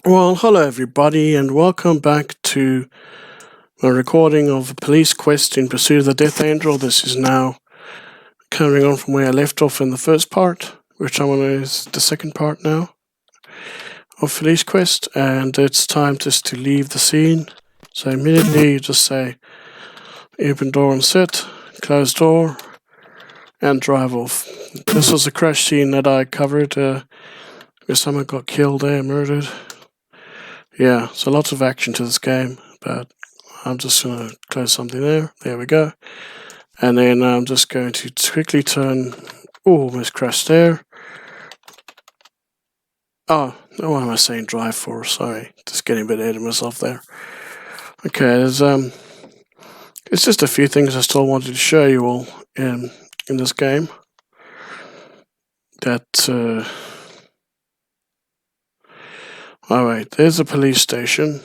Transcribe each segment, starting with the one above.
Well, hello everybody, and welcome back to a recording of a police quest in pursuit of the Death Angel. This is now carrying on from where I left off in the first part, which I'm on is the second part now of police quest, and it's time just to leave the scene. So immediately you just say open door and sit, close door, and drive off. This was a crash scene that I covered where someone got killed there, murdered. Yeah, so lots of action to this game, but I'm just going to close something there. There we go. And then I'm just going to quickly turn... Oh, almost crashed there. Oh, what am I saying drive for? Sorry, just getting a bit ahead of myself there. Okay, there's it's just a few things I still wanted to show you all in this game. That... Alright, there's a police station.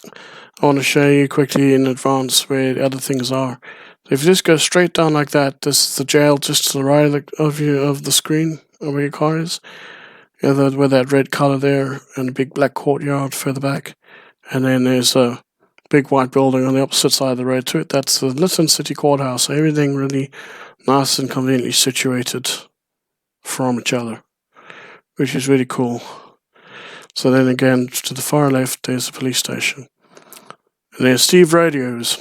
I want to show you quickly in advance where the other things are. So if you just go straight down like that, this is the jail just to the right of you of the screen of where your car is. Yeah, where that red colour there, and a big black courtyard further back. And then there's a big white building on the opposite side of the road to it. That's the Lisbon City Courthouse. So everything really nice and conveniently situated from each other, which is really cool. So then again, to the far left, there's the police station. And there's Steve Radios.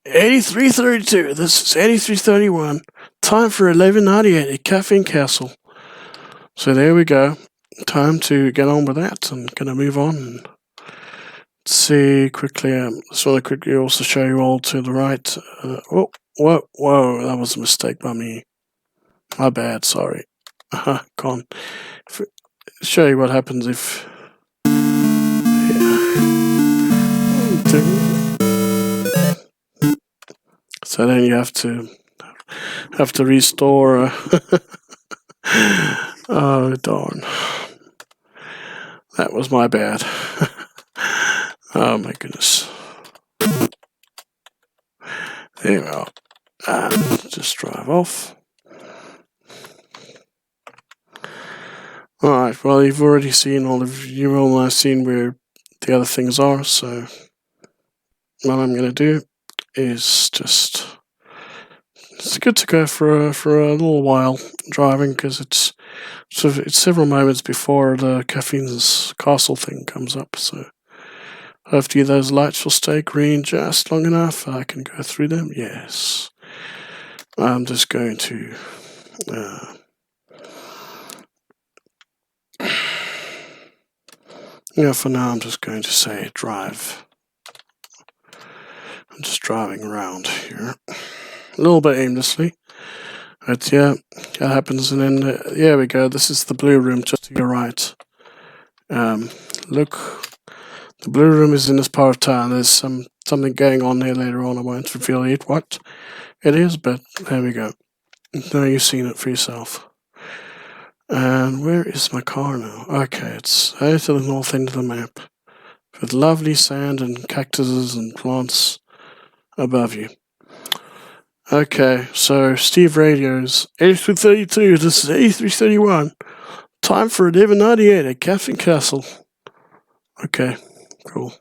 8332, this is 8331. Time for 1198 at Caffeine Castle. So there we go. Time to get on with that. I'm going to move on and see quickly. Just want to quickly also show you all to the right. Whoa, that was a mistake by me. My bad, sorry. Gone. Show you what happens if... So then you have to restore. Oh darn! That was my bad. Oh my goodness. There we are. And just drive off. Alright, well you've already seen you've all now seen where the other things are, so what I'm gonna do is it's good to go for a little while driving, because it's several moments before the Caffeine's Castle thing comes up, so hopefully those lights will stay green just long enough I can go through them. Yes. I'm just going to for now I'm just going to say drive. I'm just driving around here a little bit aimlessly, but yeah, that happens. And then there we go. This is the blue room just to your right. Look, the blue room is in this part of town. There's something going on there later on. I won't reveal yet what it is, but there we go. Now you've seen it for yourself. And where is my car now? Okay, it's out to the north end of the map, with lovely sand and cactuses and plants above you. Okay, so Steve Radios, 8332, this is 8331. Time for 1198 at Caffeine Castle. Okay, cool.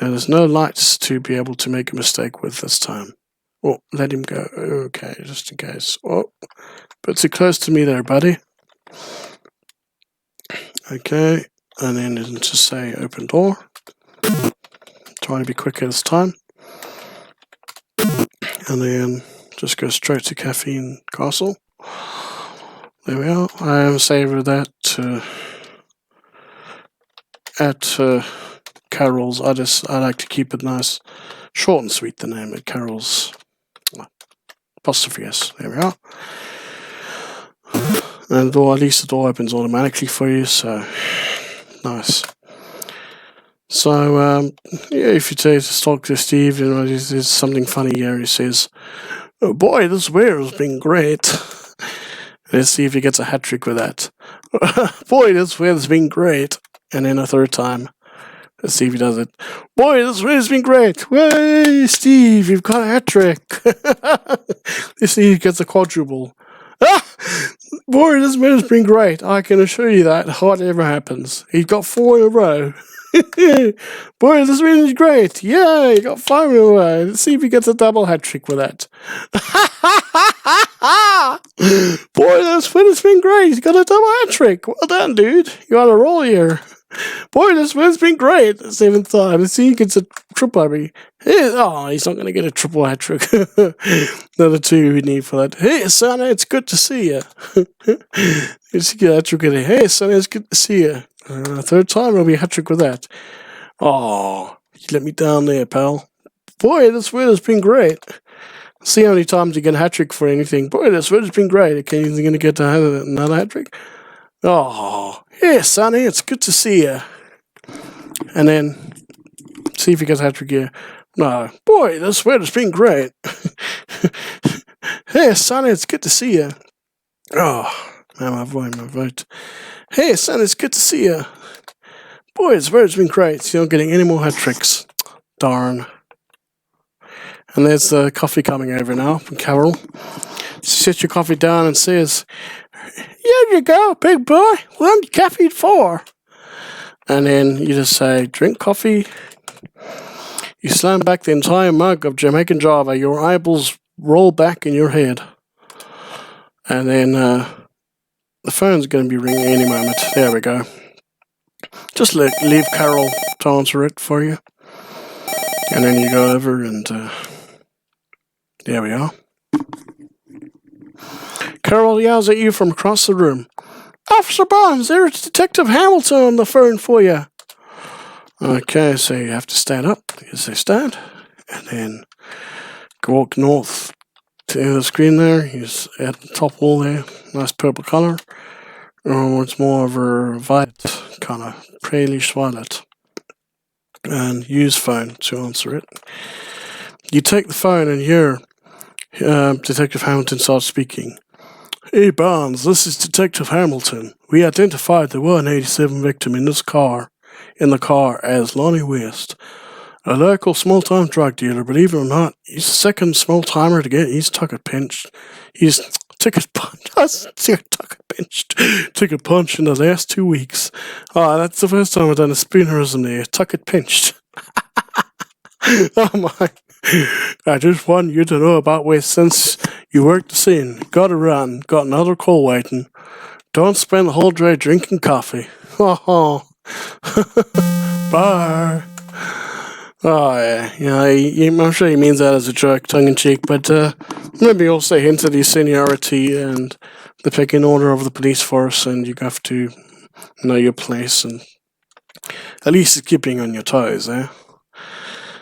Now there's no lights to be able to make a mistake with this time. Oh, let him go. Okay, just in case. Oh, but too close to me there, buddy. Okay, and then just say open door. Trying to be quicker this time. And then just go straight to Caffeine Castle. There we are. I have saved that at Carol's. I like to keep it nice, short and sweet. The name at Carol's. Apostrophe S. There we are. And at least the door opens automatically for you. So nice. So, yeah, if you take to talk to Steve, you know, there's something funny here. He says, "Oh boy, this wear has been great." Let's see if he gets a hat trick with that. "Boy, this wear has been great." And then a third time. Let's see if he does it. "Boy, this wear has been great. Hey, Steve, you've got a hat trick." Let's see if he gets a quadruple. "Ah, Boy, this man's been great. I can assure you that. Whatever happens. He's got 4 in a row. Boy, this man's great. Yeah, he got 5 in a row. Let's see if he gets a double hat trick with that. Boy, this man's been great. He's got a double hat trick. Well done, dude. You're on a roll here. Boy, this man's been great. 7th time. Let's see if he gets a triple hat. He's not going to get a triple hat trick. Another 2 we need for that. Hey, Sonny, it's good to see you. Let's get a hat trick. Hey, Sonny, it's good to see you. 3rd time will be a hat trick with that. Oh, you let me down there, pal. Boy, this word has been great. See how many times you get a hat trick for anything. Boy, this word has been great. Okay, he's going to get another hat trick. Oh, yeah, Sonny, it's good to see you. And then see if he gets a hat trick here. No, boy, this word has been great. Hey, Sonny, it's good to see you. Oh, man, my vote. Hey, Sonny, it's good to see you. Boy, this word has been great. You're not getting any more hat tricks. Darn. And there's the coffee coming over now from Carol. She sets your coffee down and says, "Here you go, big boy. What you coffee for?" And then you just say, "Drink coffee." You slam back the entire mug of Jamaican Java. Your eyeballs roll back in your head. And then the phone's going to be ringing any moment. There we go. Just leave Carol to answer it for you. And then you go over and there we are. Carol yells at you from across the room. "Officer Barnes, there's Detective Hamilton on the phone for you." Okay, so you have to stand up. You say stand. And then walk north to the screen there. He's at the top wall there. Nice purple colour. It's more of a violet, kind of palish violet. And use phone to answer it. You take the phone and hear Detective Hamilton starts speaking. "Hey Barnes, this is Detective Hamilton. We identified the 187 victim in the car as Lonnie West, a local small-time drug dealer. Believe it or not, he's the second small-timer to get his ticket pinched. He's ticket punch in the last 2 weeks. Oh, that's the first time I've done a spoonerism there. Ticket pinched. Oh my. I just want you to know about West since you worked the scene. Gotta run. Got another call waiting. Don't spend the whole day drinking coffee. Oh. Bye." Oh, yeah. I'm sure he means that as a joke, tongue-in-cheek, but maybe also hint at his seniority and the pecking order of the police force, and you have to know your place, and at least it's keeping on your toes, eh?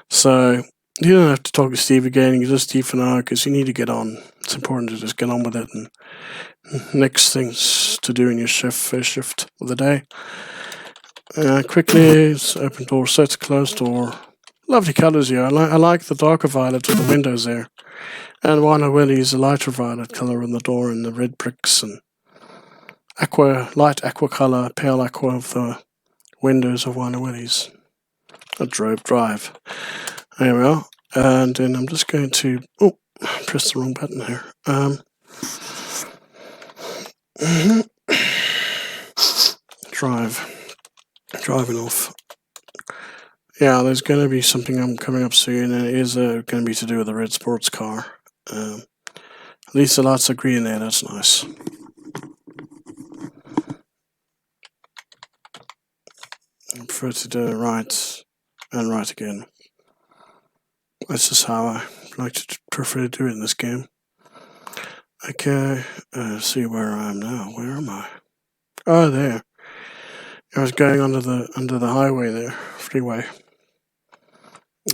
So you don't have to talk to Steve again. You just Steve for now because you need to get on. It's important to just get on with it, and next things to do in your first shift of the day. Quickly, it's open door, sets closed door. Lovely colours here. I like the darker violet with the windows there. And Warner Willie's a lighter violet colour on the door and the red bricks and light aqua colour, pale aqua of the windows of Warner Willie's. A drive. There we are. And then I'm just going to press the wrong button here. Driving off. Yeah, there's going to be something coming up soon, and it is going to be to do with the red sports car. At least the lights are green there, that's nice. I prefer to do right and right again. That's just how I like to prefer to do it in this game. Okay, see where I am now. Where am I? Oh, there. I was going under the highway there, freeway.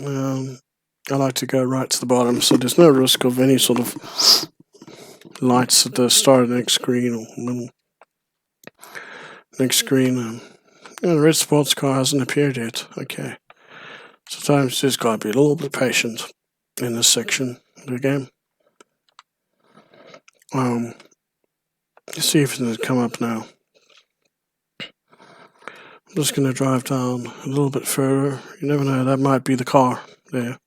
I like to go right to the bottom, so there's no risk of any sort of lights at the start of the next screen or middle. Next screen. The red sports car hasn't appeared yet. Okay. Sometimes you just gotta be a little bit patient in this section of the game. Let's see if it's come up now. I'm just going to drive down a little bit further. You never know, that might be the car there.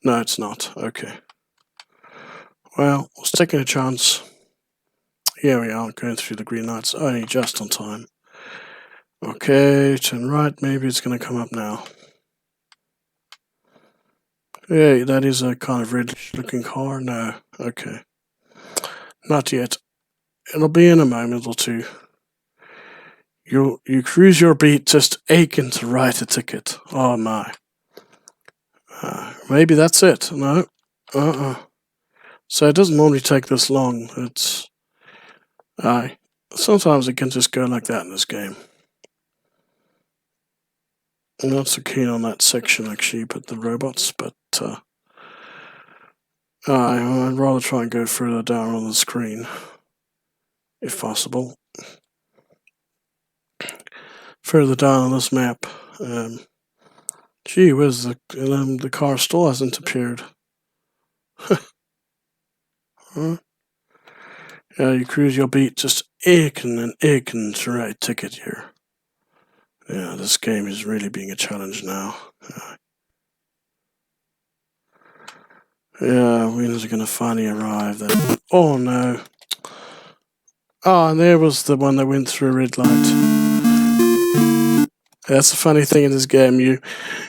No, it's not. Okay. Well, I was taking a chance. Here we are, going through the green lights, only just on time. Okay, turn right, maybe it's going to come up now. Hey, that is a kind of reddish looking car. No, okay. Not yet. It'll be in a moment or two. You cruise your beat, just aching to write a ticket. Oh my. Maybe that's it. No. So it doesn't normally take this long. It's... sometimes it can just go like that in this game. I'm not so keen on that section actually, but the robots, but I'd rather try and go further down on the screen, if possible. Further down on this map. Gee whiz, the car still hasn't appeared. Huh? Yeah, you cruise your beat, just aching and aching to write a ticket here. Yeah, this game is really being a challenge now. Yeah, when is it going to finally arrive then? Oh no. Oh, and there was the one that went through a red light. That's the funny thing in this game.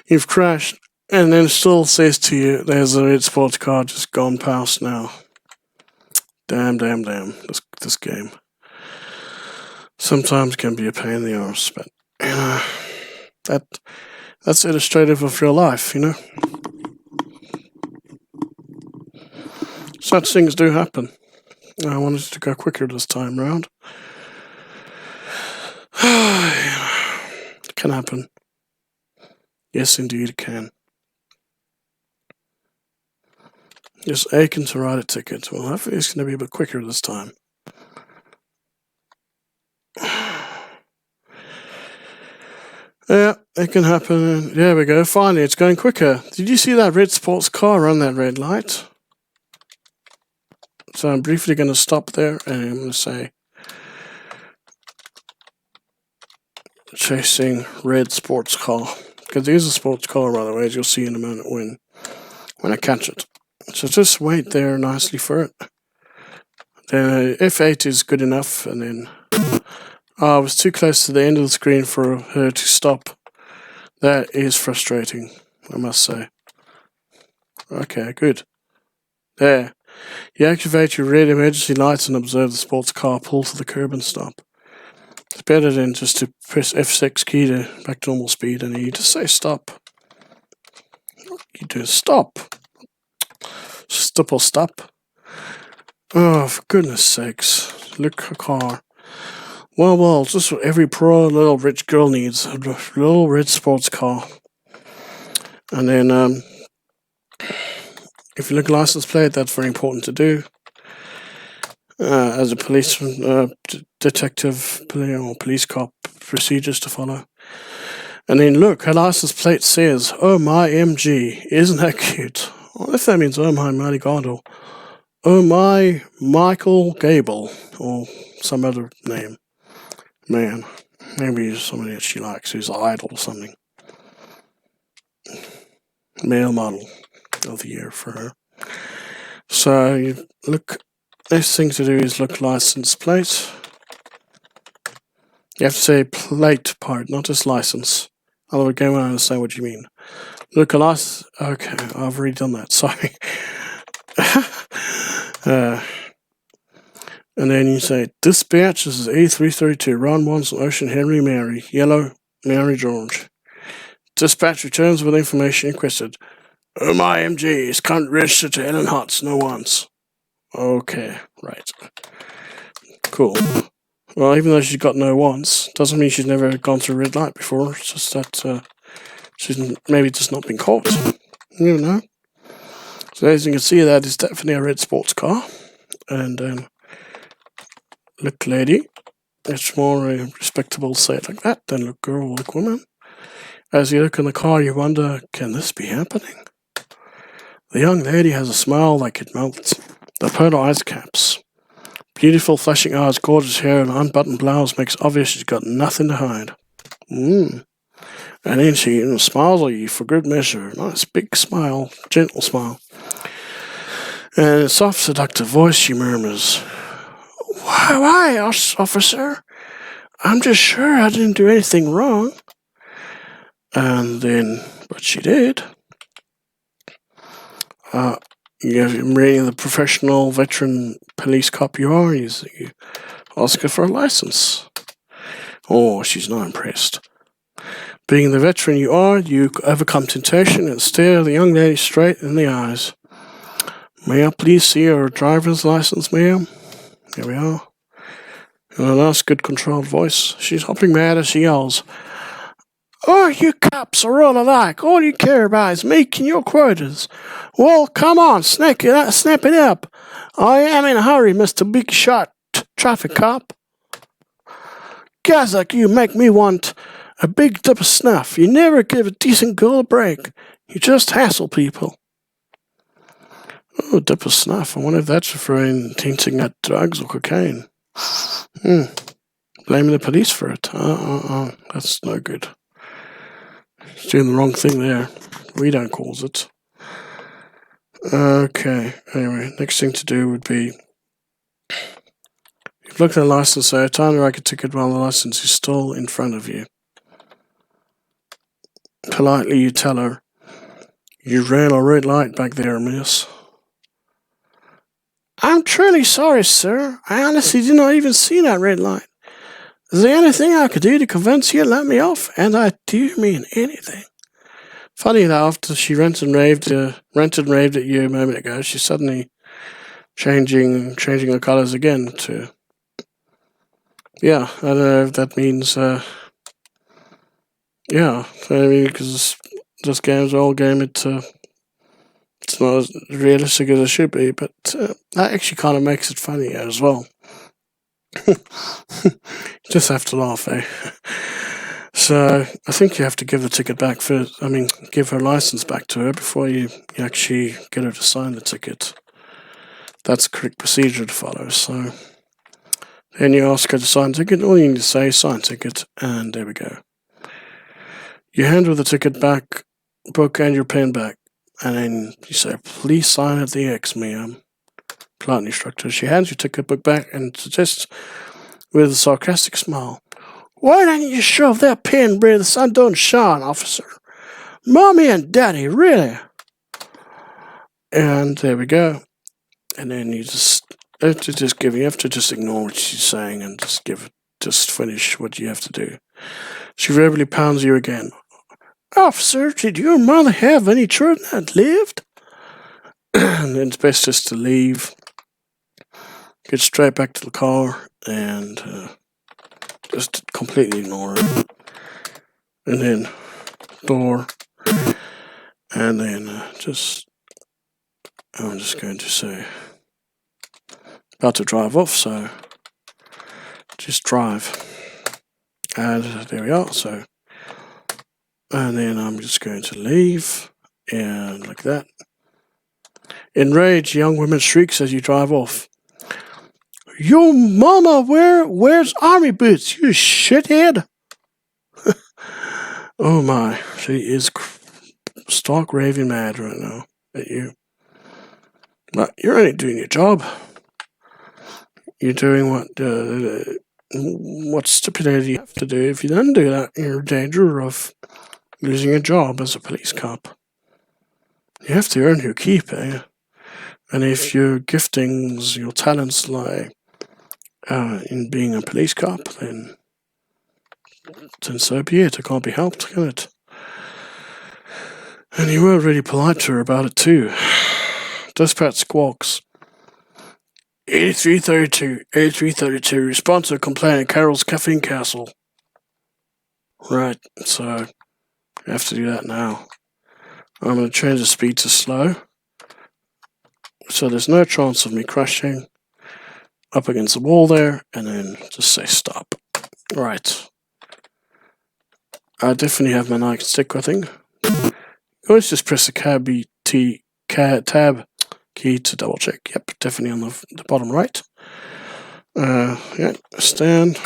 You've crashed, and then it still says to you, there's a red sports car just gone past now. Damn. This game. Sometimes can be a pain in the arse, but you know, that's illustrative of real life, you know. Such things do happen. I wanted to go quicker this time round. It can happen. Yes, indeed, it can. Just aching to write a ticket. Well, hopefully it's going to be a bit quicker this time. Yeah, it can happen. There we go. Finally, it's going quicker. Did you see that red sports car run that red light? So I'm briefly going to stop there and I'm going to say chasing red sports car. Because it is a sports car, by the way, as you'll see in a minute when I catch it. So just wait there nicely for it. Then F8 is good enough, and then I was too close to the end of the screen for her to stop. That is frustrating, I must say. Okay, good. There. You activate your red emergency lights and observe the sports car pull to the curb and stop. It's better than just to press F6 key to back to normal speed, and you just say stop. You do stop. Stop or stop. Oh, for goodness sakes. Look, a car. Well, just what every poor little rich girl needs. A little red sports car. And then, if you look at license plate, that's very important to do. As a policeman, detective, or police cop, procedures to follow. And then look, her license plate says, "Oh my MG." Isn't that cute? Well, if that means "Oh my mighty God," or "Oh my Michael Gable," or some other name. Man, maybe somebody that she likes, who's an idol or something. Male model of the year for her. So you look. Next thing to do is look license plate. You have to say plate part, not just license. Otherwise, I won't understand what you mean. Look a license. Okay, I've already done that. Sorry. And then you say dispatch. This is A332. Round 1, Ocean Henry Mary. Yellow Mary George. Dispatch returns with information requested. Oh my MG is can't register to Ellen Hotz. No ones. Okay, right. Cool. Well, even though she's got no wants, doesn't mean she's never gone through a red light before. It's just that she's maybe just not been caught. You know. So as you can see, that is definitely a red sports car. And look, lady. It's more respectable to say it like that than look girl or look woman. As you look in the car, you wonder, can this be happening? The young lady has a smile like it melts. The pearl eyes caps. Beautiful flashing eyes, gorgeous hair, and unbuttoned blouse makes obvious she's got nothing to hide. And then she smiles at you for good measure. Nice big smile, gentle smile. And in a soft, seductive voice she murmurs, Why, officer? I'm just sure I didn't do anything wrong. And then, but she did. You're really the professional veteran police cop you are. You ask her for a license. Oh, she's not impressed. Being the veteran you are, you overcome temptation and stare the young lady straight in the eyes. May I please see your driver's license, ma'am? Here we are. In a nice, good, controlled voice, she's hopping mad as she yells, "Oh, you cops are all alike. All you care about is making your quotas. Well, come on, snap it up. I am in a hurry, Mr. Big Shot Traffic Cop. Guys like you make me want a big dip of snuff. You never give a decent girl a break. You just hassle people." Oh, dip of snuff. I wonder if that's hinting at drugs or cocaine. Blaming the police for it. That's no good. He's doing the wrong thing there. We don't cause it. Okay, anyway, next thing to do would be, you've looked at the license, so time to write a ticket while the license is still in front of you. Politely you tell her, "You ran a red light back there, miss." "I'm truly sorry, sir. I honestly did not even see that red light. Is there anything I could do to convince you to let me off? And I do mean anything." Funny that after she ranted and raved at you a moment ago, she's suddenly changing her colours again to... Yeah, I don't know if that means... yeah, I mean, because this game's all game, it's not as realistic as it should be, but that actually kind of makes it funnier as well. Just have to laugh, eh? So I think you have to give the ticket back give her license back to her before you actually get her to sign the ticket. That's the correct procedure to follow. So then you ask her to sign the ticket. All you need to say is sign ticket, and there we go. You hand her the ticket back, book, and your pen back, and then you say, "Please sign at the X, ma'am." Politely instruct her. She hands your ticket book back and suggests with a sarcastic smile, "Why don't you shove that pen where the sun don't shine, officer? Mommy and Daddy, really?" And there we go. And then you have to just ignore what she's saying and just finish what you have to do. She verbally pounds you again. "Officer, did your mother have any children that lived?" And then it's best just to leave, get straight back to the car, and just completely ignore it. And then door, and then I'm just going to say, about to drive off, so just drive. And there we are, so, and then I'm just going to leave, and like that. Enraged, young woman shrieks as you drive off. "Your mama wears army boots, you shithead!" Oh my, she is stark raving mad right now at you. But you're only doing your job. You're doing what's stipulated you have to do. If you don't do that, you're in danger of losing a job as a police cop. You have to earn your keep, eh? And if your giftings, your talents lie in being a police cop, then so be it. It can't be helped, can it? And you were really polite to her about it too. Dispatch squawks. 8332, response to a complaint at Carol's Caffeine Castle. Right, so you have to do that now. I'm going to change the speed to slow, so there's no chance of me crashing up against the wall there, and then just say stop. Right. I definitely have my Nike stick, I think. Always just press the tab key to double check. Yep, definitely on the bottom right. Yeah, stand.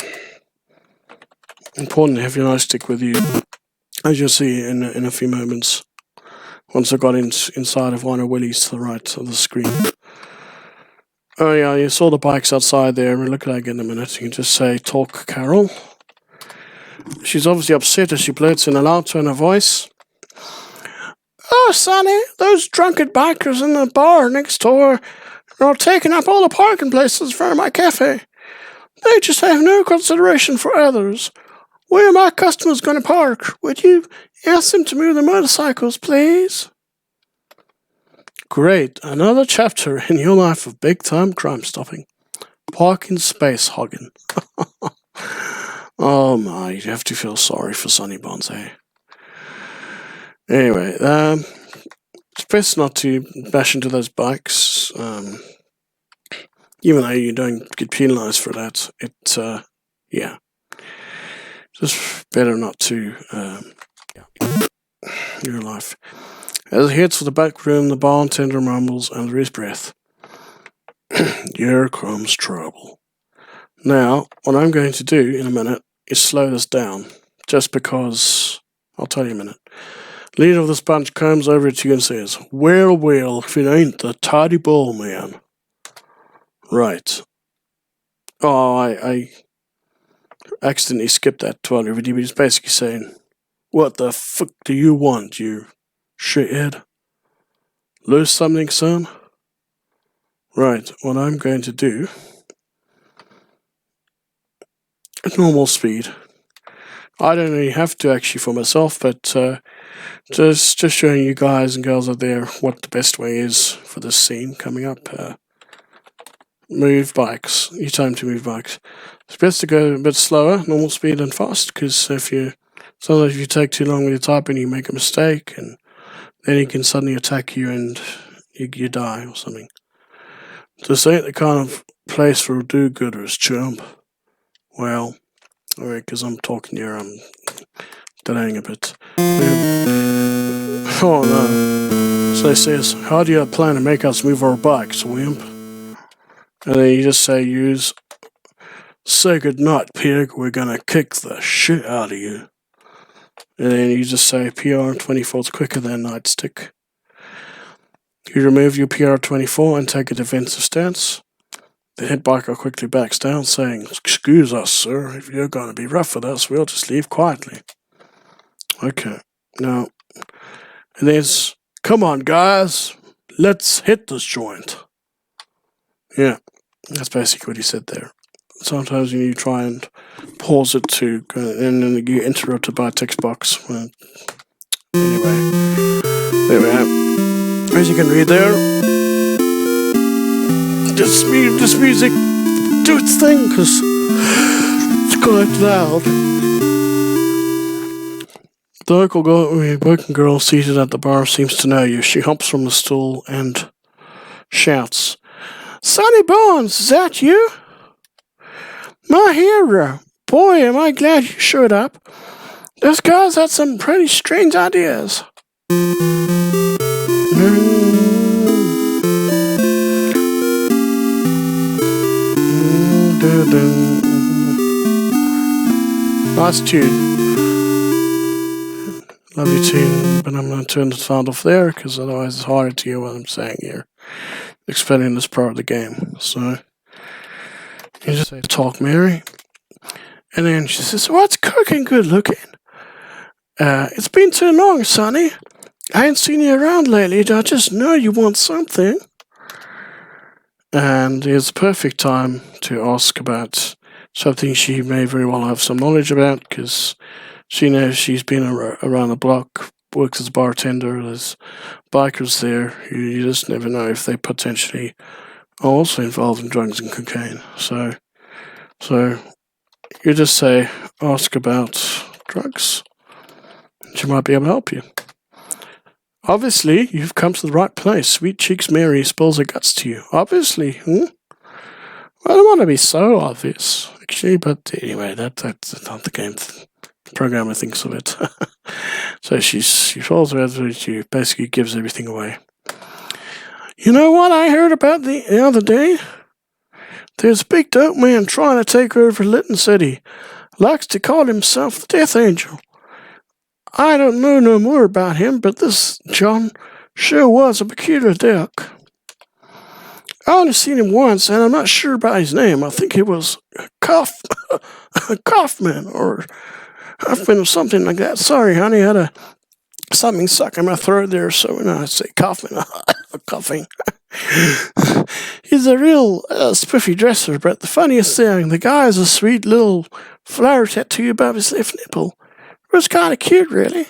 Important to have your nice stick with you, as you'll see in a few moments. Once I got inside of one of Willie's to the right of the screen. Oh yeah, you saw the bikes outside there. We'll look at that in a minute. You can just say, talk, Carol. She's obviously upset as she blurts in a loud tone of voice. Oh, Sonny, those drunken bikers in the bar next door are taking up all the parking places for my cafe. They just have no consideration for others. Where are my customers going to park? Would you ask them to move their motorcycles, please? Great, another chapter in your life of big-time crime stopping. Parking space hogging. Oh my, you have to feel sorry for Sonny Bonds, eh? Anyway, it's best not to bash into those bikes. Even though you don't get penalised for that, yeah. Just better not to, your life. As he heads for the back room, the bartender mumbles under his breath, here comes trouble. Now, what I'm going to do in a minute is slow this down, just because, I'll tell you in a minute. Leader of this bunch comes over to you and says, well, if it ain't the tidy ball man. Right. Oh, I accidentally skipped that to everybody, but he's basically saying, what the fuck do you want, you shithead? Lose something, son? Right, what I'm going to do, at normal speed. I don't really have to actually for myself, but just showing you guys and girls out there what the best way is for this scene coming up. Move bikes. You time to move bikes. It's best to go a bit slower, normal speed and fast, because sometimes if you take too long with your typing, you make a mistake, and then he can suddenly attack you and you die or something. This ain't the kind of place for do-gooders, chump. Well, alright, because I'm talking here, I'm delaying a bit. Oh no. So he says, how do you plan to make us move our bikes, wimp? And then you just say goodnight, pig, we're gonna kick the shit out of you. And then you just say, PR24 is quicker than nightstick. You remove your PR24 and take a defensive stance. The head biker quickly backs down, saying, excuse us, sir, if you're gonna be rough with us, we'll just leave quietly. Okay, now, and there's, come on, guys, let's hit this joint. Yeah, that's basically what he said there. Sometimes when you try and pause it to go, and then you get interrupted by a text box. Well, anyway, there we go. As you can read there, this music do its thing because it's quite loud. The local working girl seated at the bar seems to know you. She hops from the stool and shouts, Sonny Bones, is that you? My hero. Boy, am I glad you showed up. This guy's had some pretty strange ideas. Nice tune. Lovely tune, but I'm going to turn the sound off there because otherwise it's harder to hear what I'm saying here. Explaining this part of the game. So, you just say, talk, Mary. And then she says, what's cooking good looking? It's been too long, Sonny. I ain't seen you around lately. I just know you want something. And it's the perfect time to ask about something she may very well have some knowledge about, because she knows she's been around the block, works as a bartender, there's bikers there. You just never know if they potentially are also involved in drugs and cocaine. So you just say, ask about drugs. She might be able to help you. Obviously, you've come to the right place. Sweet Cheeks Mary spills her guts to you. Obviously, Well, I don't want to be so obvious, actually, but anyway, that's not the game. The programmer thinks of it. So she falls over, she basically gives everything away. You know what I heard about the other day? There's a big dope man trying to take over Lytton City. Likes to call himself the Death Angel. I don't know no more about him, but this John sure was a peculiar duck. I only seen him once, and I'm not sure about his name. I think it was Kaufman or Huffman or something like that. Sorry, honey, I had something stuck in my throat there, so when I say Kaufman, coughing. He's a real spiffy dresser, but the funniest thing, the guy has a sweet little flower tattoo above his left nipple. It was kind of cute, really.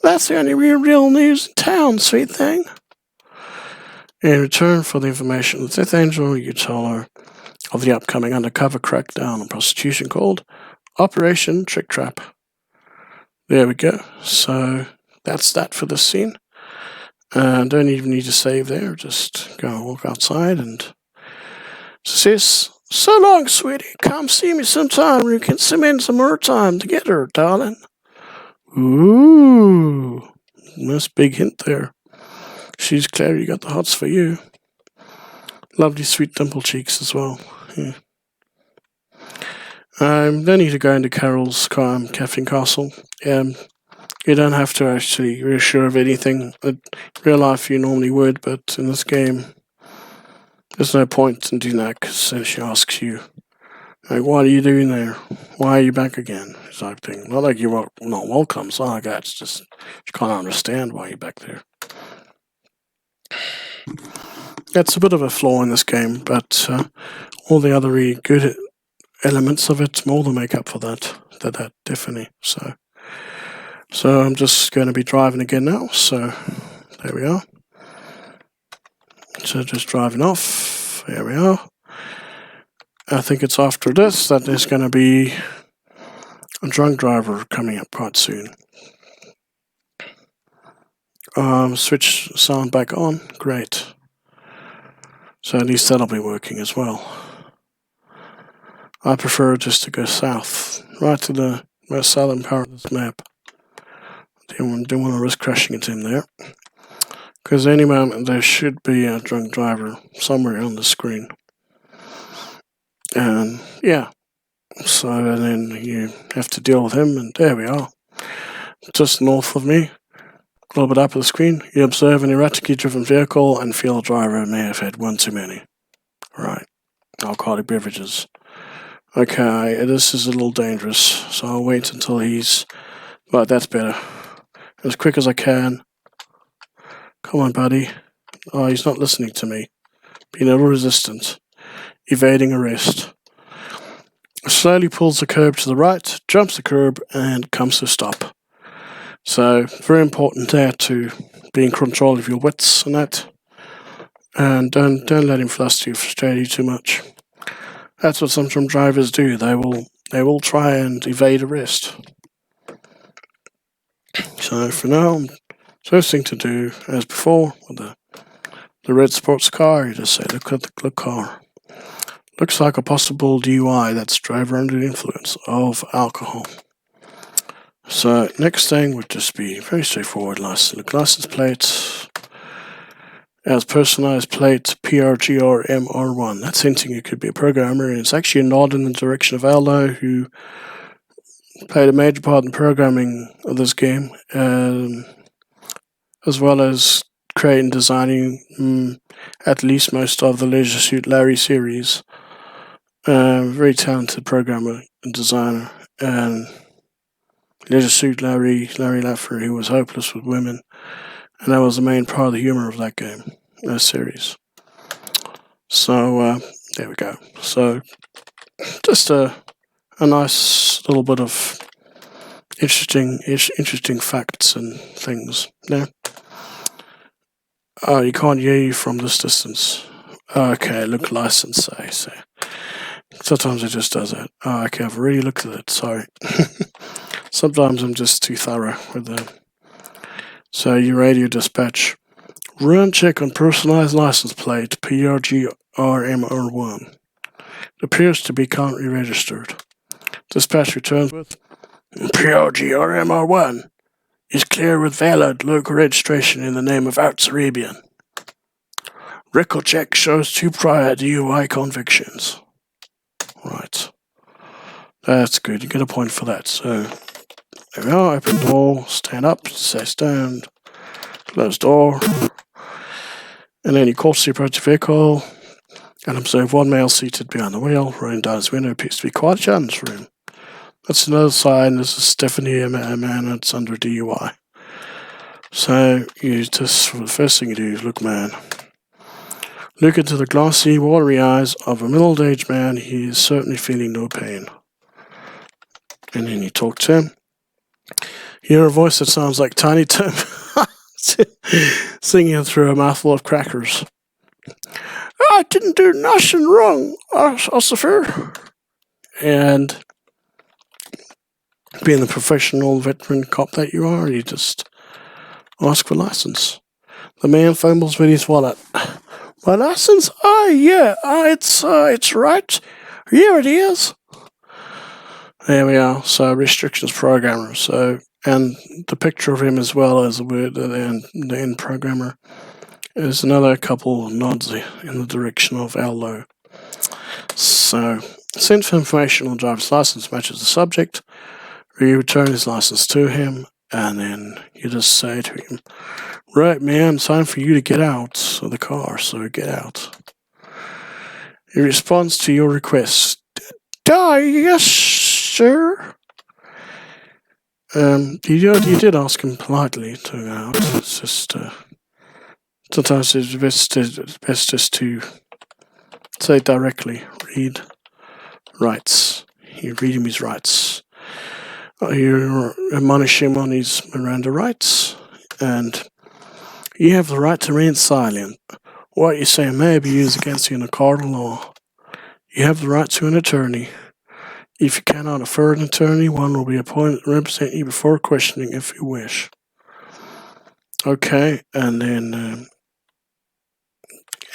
That's the only real news in town, sweet thing. In return for the information, the Death Angel, you tell her of the upcoming undercover crackdown on prostitution called Operation Trick Trap. There we go. So that's that for this scene. Don't even need to save there. Just go walk outside and says, "So long, sweetie. Come see me sometime. We can spend some more time together, darling." Ooh, nice big hint there. She's clearly got the hots for you. Lovely sweet dimple cheeks as well. Yeah. Don't need to go into Carol's caffeine castle. You don't have to actually reassure of anything. In real life you normally would, but in this game there's no point in doing that, because then she asks you, like, what are you doing there? Why are you back again? Type thing. Not like you're not welcome, so like that. It's just she can't understand why you're back there. That's a bit of a flaw in this game, but all the other really good elements of it more than make up for that definitely. So I'm just going to be driving again now. So there we are. So just driving off. There we are. I think it's after this that there's going to be a drunk driver coming up quite soon. Switch sound back on. Great. So at least that'll be working as well. I prefer just to go south, right to the most southern part of this map. Don't want to risk crashing into him there, because any moment there should be a drunk driver somewhere on the screen. And yeah, so then you have to deal with him, and there we are. Just north of me, a little bit up of the screen, you observe an erratically driven vehicle and feel the driver may have had one too many. Right, alcoholic beverages. Okay, this is a little dangerous, so I'll wait until he's... Right, that's better. As quick as I can. Come on, buddy. Oh, he's not listening to me. Being a little resistant. Evading arrest. Slowly pulls the curb to the right, jumps the curb, and comes to a stop. So, very important there to be in control of your wits and that. And don't let him frustrate you too much. That's what some drivers do. They will try and evade arrest. So for now, first thing to do, as before, with the red sports car, you just say, look at the car. Looks like a possible DUI. That's driver under the influence of alcohol. So next thing would just be very straightforward. License plate. As personalized plate PRGRMR1. That's hinting it could be a programmer, and it's actually a nod in the direction of Aldo, who played a major part in programming of this game, as well as creating and designing at least most of the Leisure Suit Larry series. Very talented programmer and designer. And Leisure Suit Larry Laffer, who was hopeless with women, and that was the main part of the humor of that game, that series. So there we go. So just a nice little bit of interesting facts and things there. Oh, you can't hear you from this distance. Okay, look, license, I say. Sometimes it just does that. Oh, okay, I've already looked at it, sorry. Sometimes I'm just too thorough with them. So, your radio dispatch. Run check on personalized license plate PRGRMR1. It appears to be currently registered. Dispatch returns with PRGRMR1 is clear with valid local registration in the name of Arts Arabian. Record check shows 2 prior DUI convictions. Right. That's good. You get a point for that. So, there we are. Open door. Stand up. Say stand. Close door. And then you cautiously approach the vehicle and observe one male seated behind the wheel. Rolling down his window appears to be quite a challenge for him. That's another sign. This is definitely a man that's under DUI. So you just, the first thing you do is look into the glassy, watery eyes of a middle-aged man. He is certainly feeling no pain. And then you talk to him. You hear a voice that sounds like Tiny Tim singing through a mouthful of crackers. I didn't do nothing wrong, officer. And being the professional veteran cop that you are, you just ask for license. The man fumbles with his wallet. My license? Yeah, it's right. Here it is. There we are. So restrictions programmer. So, and the picture of him as well as the word the end programmer is another couple nods in the direction of Allo. So, send for information on driver's license matches the subject. You return his license to him, and then you just say to him, right, man, it's time for you to get out of the car, so get out. He responds to your request. Yes, sir. You did ask him politely to go out. It's just, sometimes it's best just to say directly, read rights. You read him his rights. You admonish him on his Miranda rights, and you have the right to remain silent. What you say may be used against you in a court of law. You have the right to an attorney. If you cannot afford an attorney, one will be appointed to represent you before questioning if you wish. Okay, and then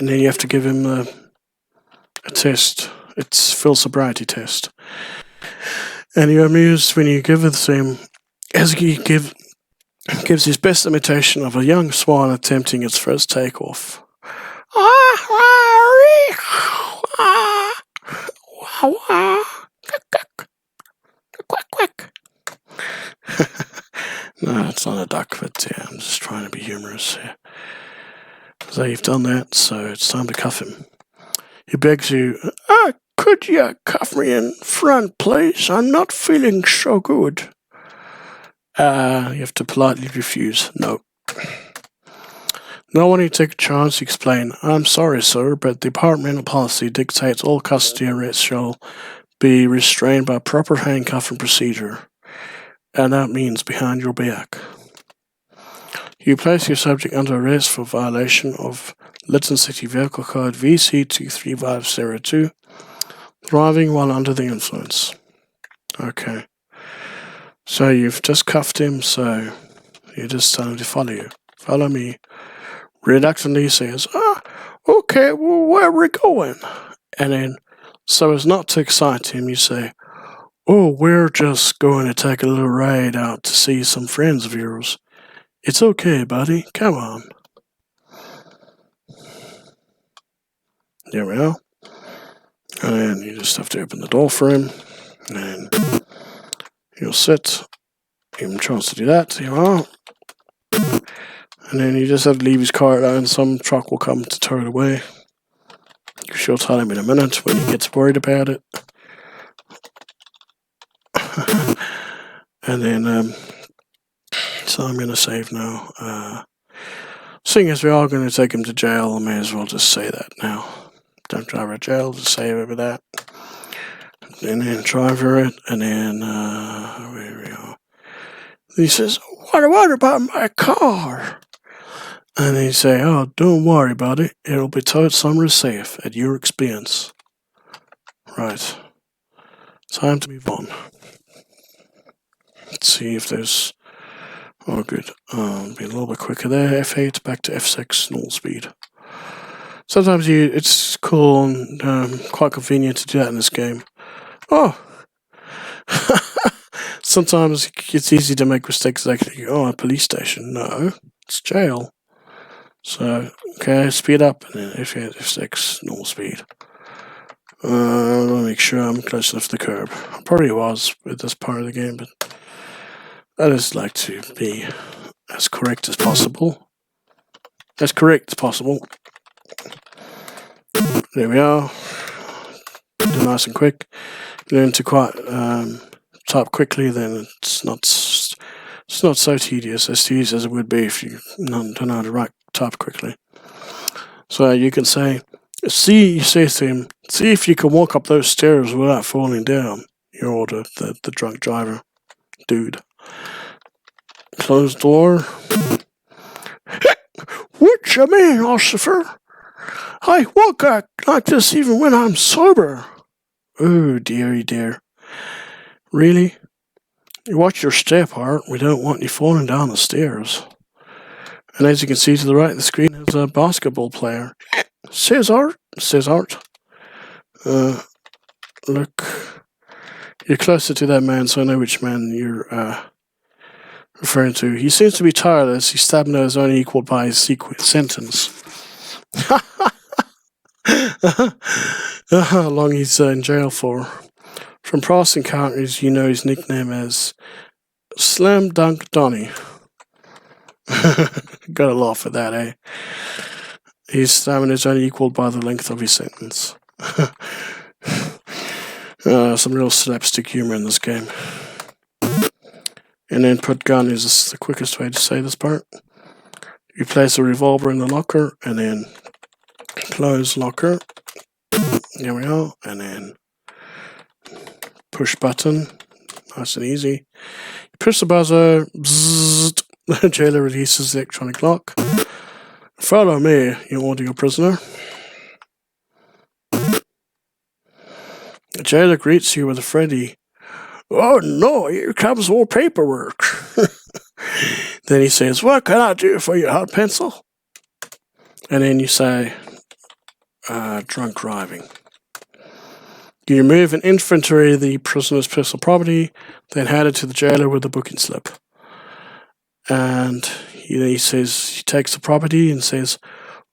you have to give him a test. It's full sobriety test. And you're amused when you give it to him, as he gives his best imitation of a young swan attempting its first takeoff. No, it's not a duck, but yeah, I'm just trying to be humorous here. So you've done that, so it's time to cuff him. He begs you, could you cuff me in front, please? I'm not feeling so good. You have to politely refuse. No. Not wanting to take a chance, you explain, I'm sorry, sir, but departmental policy dictates all custody arrests shall be restrained by proper handcuffing procedure, and that means behind your back. You place your subject under arrest for violation of Lytton City Vehicle Code VC23502, driving while under the influence. Okay. So you've just cuffed him, so you just tell him to follow you. Follow me. Reluctantly he says, okay, well, where are we going? And then, so as not to excite him, you say, we're just going to take a little ride out to see some friends of yours. It's okay, buddy. Come on. There we are. And you just have to open the door for him. And you'll sit. Give him a chance to do that. Here you are. And then you just have to leave his car alone. Some truck will come to tow it away. You shall tell him in a minute when he gets worried about it. And then, so I'm going to save now. Seeing as we are going to take him to jail, I may as well just say that now. Don't drive to jail, just save over that. And then driver it, and then, where we are. He says, what about my car? And they say, don't worry about it. It'll be towed somewhere safe at your expense. Right. Time to move on. Let's see if there's... Oh, good. Be a little bit quicker there. F8 back to F6 normal speed. Sometimes it's cool and quite convenient to do that in this game. Sometimes it's easy to make mistakes like, a police station. No, it's jail. So, okay, speed up, and then F8, F6, normal speed. I want to make sure I'm close enough to the curb. I probably was with this part of the game, but I just like to be as correct as possible. As correct as possible. There we are. Do nice and quick. Learn to quite type quickly, then it's not so tedious as it would be if you don't know how to type quickly. So you can say, you say to him, see if you can walk up those stairs without falling down. You order the drunk driver. Dude. Close door. What you mean, officer? I walk like this even when I'm sober. Oh, dearie dear. Really? You watch your step, Art. We don't want you falling down the stairs. And as you can see to the right of the screen is a basketball player. Says Art. Look. You're closer to that man, so I know which man you're referring to. He seems to be tireless. His stamina is only equaled by his sentence. How long he's in jail for. From past encounters, you know his nickname as Slam Dunk Donny. Gotta laugh at that, eh? His stamina is only equaled by the length of his sentence. Some real slapstick humor in this game. And then put gun is the quickest way to say this part. You place a revolver in the locker and then close locker. There we are. And then push button. Nice and easy. You push the buzzer. Bzzzt. The jailer releases the electronic lock. Follow me, you audio prisoner. The jailer greets you with a Freddy. Oh no, here comes more paperwork. Then he says, what can I do for you, hot pencil? And then you say, drunk driving. You remove and inventory the prisoner's personal property, then hand it to the jailer with the booking slip. And he takes the property and says,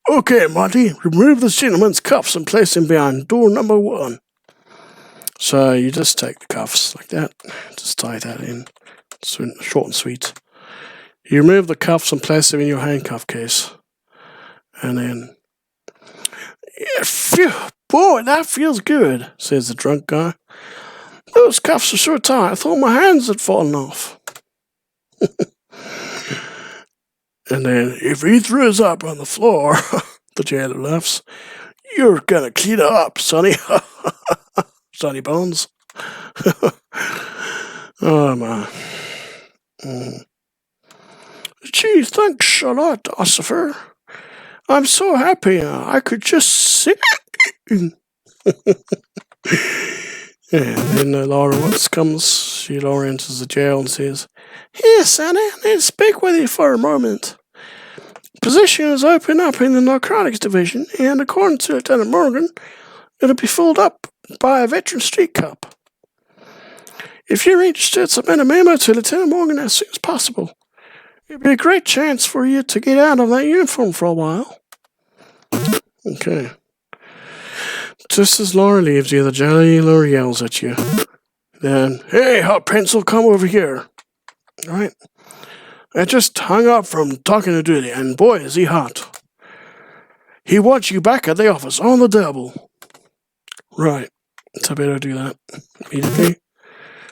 okay, Monty, remove this gentleman's cuffs and place him behind door number 1. So you just take the cuffs like that, just tie that in, short and sweet. You remove the cuffs and place them in your handcuff case. And then, yeah, phew, boy, that feels good, says the drunk guy. Those cuffs are so tight, I thought my hands had fallen off. And then, if he throws up on the floor, the jailer laughs, you're gonna clean it up, Sonny. Sonny Bones. Oh, man. Gee, thanks a lot, Ossifer. I'm so happy I could just sing. And then Laura comes. Laura enters the jail and says, here, Sonny, I need to speak with you for a moment. Position is open up in the narcotics division, and according to Lieutenant Morgan, it'll be filled up by a veteran street cop. If you're interested, submit a memo to Lieutenant Morgan as soon as possible. It'd be a great chance for you to get out of that uniform for a while. Okay. Just as Laura leaves you, the jailer yells at you. Then, hey, hot pencil, come over here. Alright. I just hung up from talking to Duty, and boy, is he hot. He wants you back at the office on the double. Right. So I better do that immediately.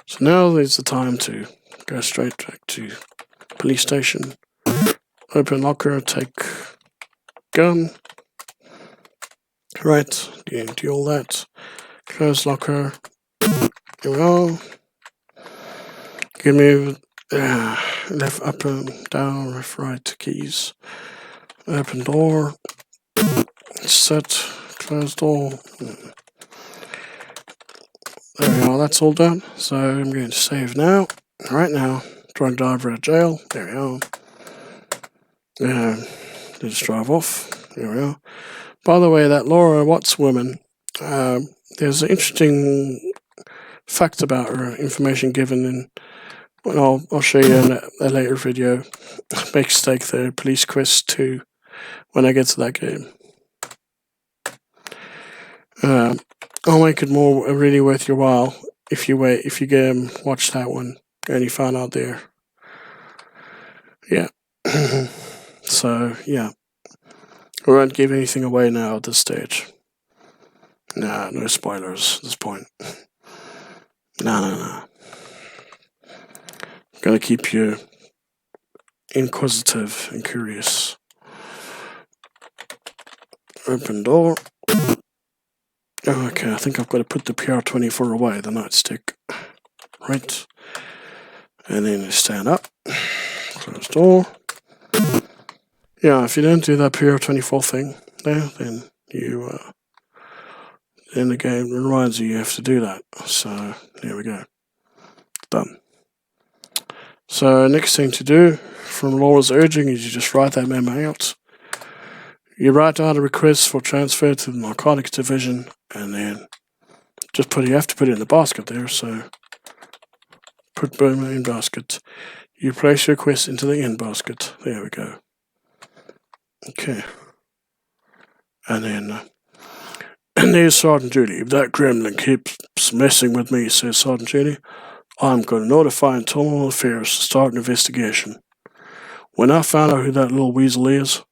So now is the time to go straight back to police station. Open locker, take gun. Right, do all that. Close locker. Here we are. Give me left, up and down, left, right keys. Open door. Set. Close door. There we are, that's all done. So I'm going to save now. Right now. Drunk driver at jail. There we are. Just drive off. There we are. By the way, that Laura Watts woman, there's an interesting fact about her, information given in, well, I'll show you in a later video. Make stake the Police Quest 2 when I get to that game. I'll make it more really worth your while if you watch that one and you find out there. Yeah. So, yeah. I won't give anything away now at this stage. Nah, no spoilers at this point. No. Gotta keep you inquisitive and curious. Open door. Okay, I think I've got to put the PR24 away, the nightstick. Right. And then stand up. Close door. Yeah, if you don't do that PR24 thing there, then you then the game reminds you have to do that. So there we go. Done. So next thing to do from Laura's urging is you just write that memo out. You write out a request for transfer to the narcotics division, and then you have to put it in the basket there, so put Burma in basket. You place your request into the in basket. There we go. Okay. And then and there's Sergeant Judy. If that gremlin keeps messing with me, says Sergeant Judy, I'm going to notify Internal Affairs to start an investigation. When I find out who that little weasel is,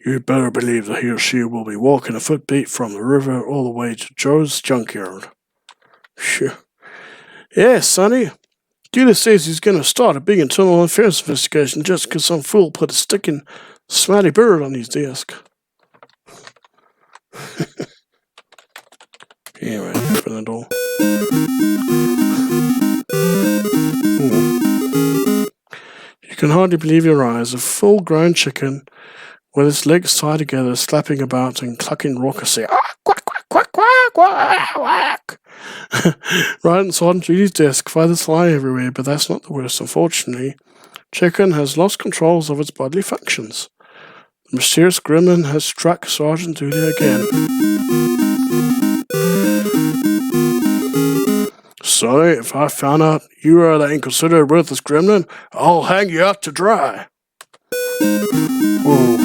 you better believe that he or she will be walking a footbeat from the river all the way to Joe's junkyard. Sure. Yeah, Sonny. Judy says he's going to start a big internal affairs investigation just because some fool put a sticking smarty bird on his desk. Anyway, open the door. You can hardly believe your eyes. A full-grown chicken with its legs tied together, slapping about and clucking raucously. Quack, quack, quack, quack, quack, quack. Right on Sergeant Judy's desk, feathers fly everywhere, but that's not the worst. Unfortunately, chicken has lost control of its bodily functions. The mysterious gremlin has struck Sergeant Judy again. Sonny, if I found out you are the inconsiderate, worthless gremlin, I'll hang you out to dry. Whoa.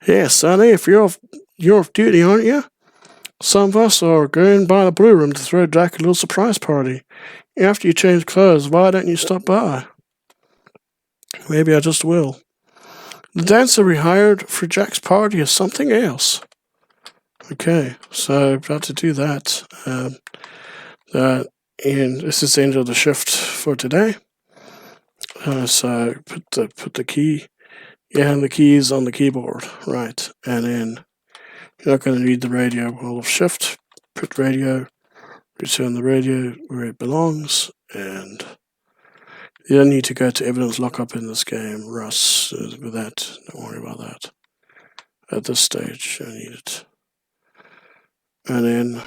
Yeah, Sonny, if you're off duty, aren't you? Some of us are going by the Blue Room to throw Jack a little surprise party. After you change clothes, why don't you stop by? Maybe I just will. The dancer we hired for Jack's party is something else. Okay, so about to do that. And this is the end of the shift for today. So put the key. Yeah, the keys on the keyboard, right? And then you're not going to need the radio while of shift. Put radio. Return the radio where it belongs, and you don't need to go to evidence lockup in this game, Russ. With that, don't worry about that. At this stage, I need it. And then,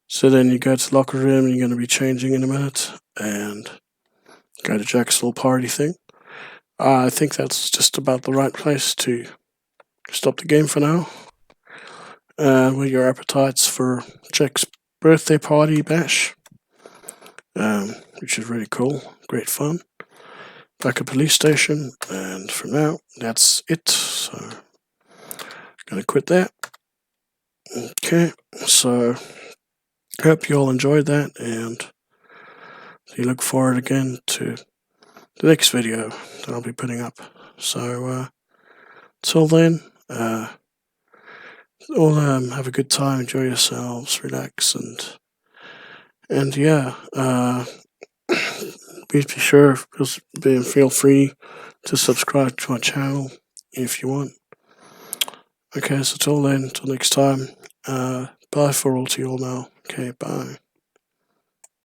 so then you go to the locker room, and you're going to be changing in a minute, and go to Jack's little party thing. I think that's just about the right place to stop the game for now. With your appetites for Jack's birthday party bash, which is really cool, great fun. Back at police station, and for now, that's it. So, gonna quit that. Okay, so hope you all enjoyed that, and you look forward again to the next video that I'll be putting up. So, till then, all have a good time, enjoy yourselves, relax, and yeah, be sure, feel free to subscribe to my channel if you want. Okay, so till then, till next time, bye for all to you all now. Okay, bye.